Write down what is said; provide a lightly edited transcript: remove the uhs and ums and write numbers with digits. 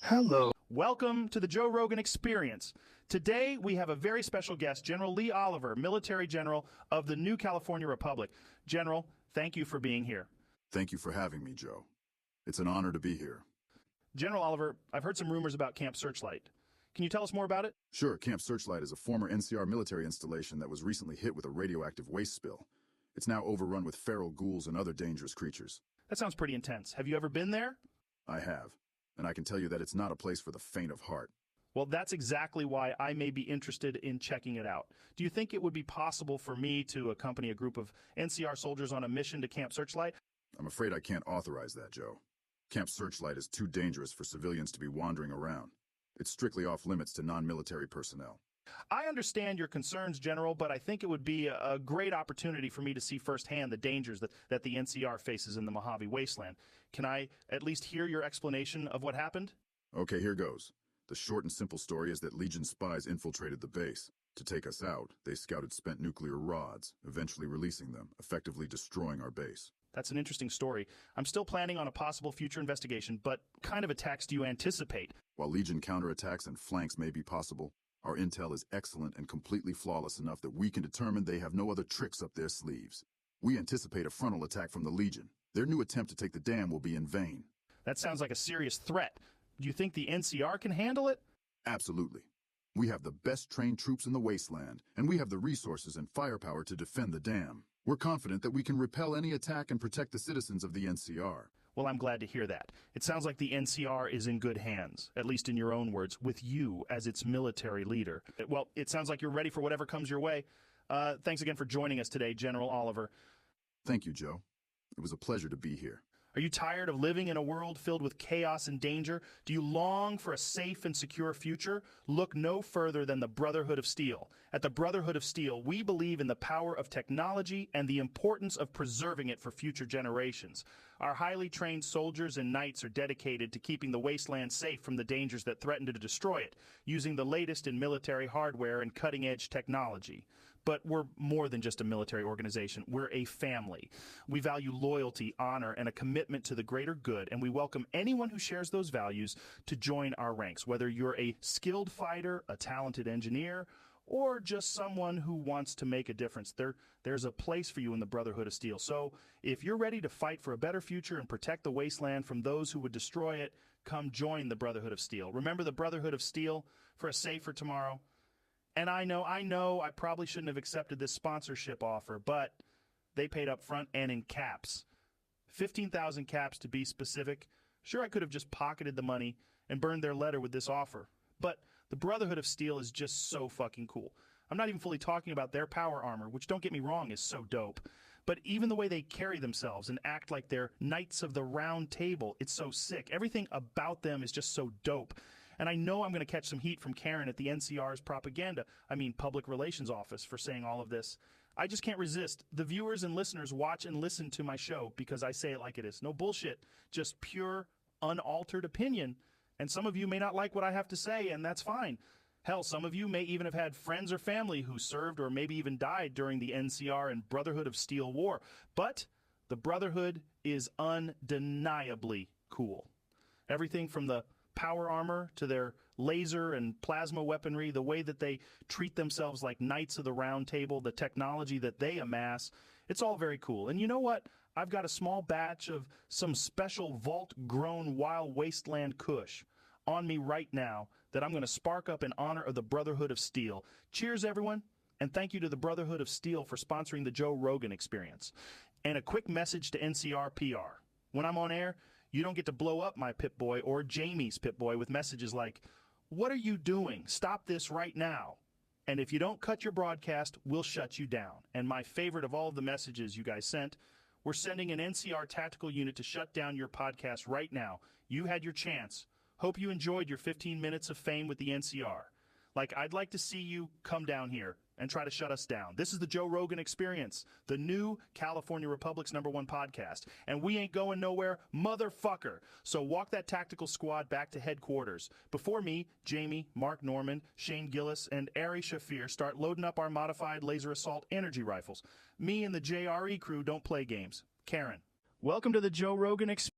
Hello. Welcome to the Joe Rogan Experience. Today, we have a very special guest, General Lee Oliver, Military General of the New California Republic. General, thank you for being here. Thank you for having me, Joe. It's an honor to be here. General Oliver, I've heard some rumors about Camp Searchlight. Can you tell us more about it? Sure, Camp Searchlight is a former NCR military installation that was recently hit with a radioactive waste spill. It's now overrun with feral ghouls and other dangerous creatures. That sounds pretty intense. Have you ever been there? I have, and I can tell you that it's not a place for the faint of heart. Well, that's exactly why I may be interested in checking it out. Do you think it would be possible for me to accompany a group of NCR soldiers on a mission to Camp Searchlight? I'm afraid I can't authorize that, Joe. Camp Searchlight is too dangerous for civilians to be wandering around. It's strictly off-limits to non-military personnel. I understand your concerns, General, but I think it would be a great opportunity for me to see firsthand the dangers that the NCR faces in the Mojave Wasteland. Can I at least hear your explanation of what happened? Okay, here goes. The short and simple story is that Legion spies infiltrated the base. To take us out, they scouted spent nuclear rods, eventually releasing them, effectively destroying our base. That's an interesting story. I'm still planning on a possible future investigation, but what kind of attacks do you anticipate? While Legion counterattacks and flanks may be possible, our intel is excellent and completely flawless enough that we can determine they have no other tricks up their sleeves. We anticipate a frontal attack from the Legion. Their new attempt to take the dam will be in vain. That sounds like a serious threat. Do you think the NCR can handle it? Absolutely. We have the best trained troops in the wasteland, and we have the resources and firepower to defend the dam. We're confident that we can repel any attack and protect the citizens of the NCR. Well, I'm glad to hear that. It sounds like the NCR is in good hands, at least in your own words, with you as its military leader. Well, it sounds like you're ready for whatever comes your way. Thanks again for joining us today, General Oliver. Thank you, Joe. It was a pleasure to be here. Are you tired of living in a world filled with chaos and danger? Do you long for a safe and secure future? Look no further than the Brotherhood of Steel. At the Brotherhood of Steel, we believe in the power of technology and the importance of preserving it for future generations. Our highly trained soldiers and knights are dedicated to keeping the wasteland safe from the dangers that threaten to destroy it, using the latest in military hardware and cutting-edge technology. But we're more than just a military organization. We're a family. We value loyalty, honor, and a commitment to the greater good, and we welcome anyone who shares those values to join our ranks, whether you're a skilled fighter, a talented engineer, or just someone who wants to make a difference. There's a place for you in the Brotherhood of Steel. So if you're ready to fight for a better future and protect the wasteland from those who would destroy it, come join the Brotherhood of Steel. Remember the Brotherhood of Steel for a safer tomorrow? And I know I probably shouldn't have accepted this sponsorship offer, but they paid up front and in caps. 15,000 caps to be specific. Sure, I could have just pocketed the money and burned their letter with this offer. But the Brotherhood of Steel is just so fucking cool. I'm not even fully talking about their power armor, which, don't get me wrong, is so dope. But even the way they carry themselves and act like they're Knights of the Round Table, it's so sick. Everything about them is just so dope. And I know I'm going to catch some heat from Karen at the NCR's public relations office for saying all of this. I just can't resist. The viewers and listeners watch and listen to my show because I say it like it is. No bullshit, just pure, unaltered opinion. And some of you may not like what I have to say, and that's fine. Hell, some of you may even have had friends or family who served or maybe even died during the NCR and Brotherhood of Steel war. But the Brotherhood is undeniably cool. Everything from the power armor to their laser and plasma weaponry, the way that they treat themselves like Knights of the Round Table, the technology that they amass, it's all very cool. And you know what? I've got a small batch of some special vault-grown wild wasteland kush on me right now that I'm going to spark up in honor of the Brotherhood of Steel. Cheers, everyone, and thank you to the Brotherhood of Steel for sponsoring the Joe Rogan Experience. And a quick message to NCR PR. When I'm on air, you don't get to blow up my Pip-Boy or Jamie's Pip-Boy with messages like, "What are you doing? Stop this right now." And if you don't cut your broadcast, we'll shut you down. And my favorite of all of the messages you guys sent, we're sending an NCR tactical unit to shut down your podcast right now. You had your chance. Hope you enjoyed your 15 minutes of fame with the NCR. I'd like to see you come down here and try to shut us down. This is the Joe Rogan Experience, the new California Republic's #1 podcast. And we ain't going nowhere, motherfucker. So walk that tactical squad back to headquarters. Before me, Jamie, Mark Norman, Shane Gillis, and Ari Shafir start loading up our modified laser assault energy rifles. Me and the JRE crew don't play games. Karen. Welcome to the Joe Rogan Experience.